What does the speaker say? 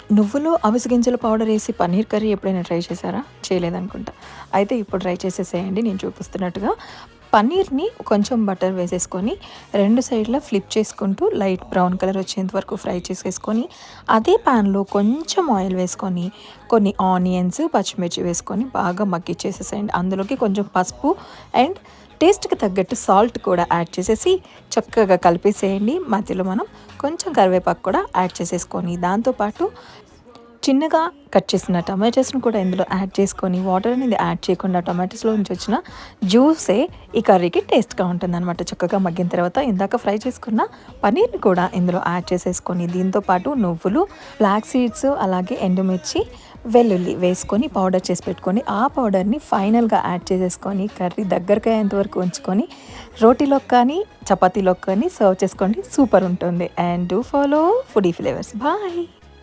నువ్వులు, అవిసె గింజల పౌడర్ ఏసి పన్నీర్ కర్రీ ఎప్పుడైనా ట్రై చేశారా? చేయలేదనుకుంటా. అయితే ఇప్పుడు ట్రై చేసేసేయండి నేను చూపిస్తున్నట్టుగా. పన్నీర్‌ని కొంచెం బటర్ వేసేసుకొని 2 సైడ్‌లా ఫ్లిప్ చేసుకుంటూ లైట్ బ్రౌన్ కలర్ వచ్చేంత వరకు ఫ్రై చేసేసుకొని, అదే ప్యాన్‌లో కొంచెం ఆయిల్ వేసుకొని, కొన్ని ఆనియన్స్, పచ్చిమిర్చి వేసుకొని బాగా మగ్గిచ్చేసేసేయండి. అందులోకి కొంచెం పసుపు అండ్ టేస్ట్‌కి తగ్గట్టు సాల్ట్ కూడా యాడ్ చేసేసి చక్కగా కలిపేసేయండి. మధ్యలో మనం కొంచెం కరివేపాకు కూడా యాడ్ చేసేసుకొని, దాంతో పాటు చిన్నగా కట్ చేసిన టమాటోస్‌ని కూడా ఇందులో యాడ్ చేసుకొని, వాటర్ అనేది యాడ్ చేయకుండా టమాటోస్‌లో నుంచి వచ్చిన జ్యూసే ఈ కర్రీకి టేస్ట్‌గా ఉంటుందనమాట. చక్కగా మగ్గిన తర్వాత ఇందాక ఫ్రై చేసుకున్న పన్నీర్‌ని కూడా ఇందులో యాడ్ చేసేసుకొని, దీంతో పాటు నువ్వులు, ఫ్లాక్స్ సీడ్స్, అలాగే ఎండుమిర్చి, వెల్లుల్లి వేసుకొని పౌడర్ చేసి పెట్టుకొని, ఆ పౌడర్‌ని ఫైనల్‌గా యాడ్ చేసేసుకొని, కర్రీ దగ్గరకయ్యేంత వరకు ఉంచుకొని, రోటీలోకి కానీ, చపాతీలోకి కానీ సర్వ్ చేసుకోండి. సూపర్ ఉంటుంది. And do follow foodie flavours. Bye.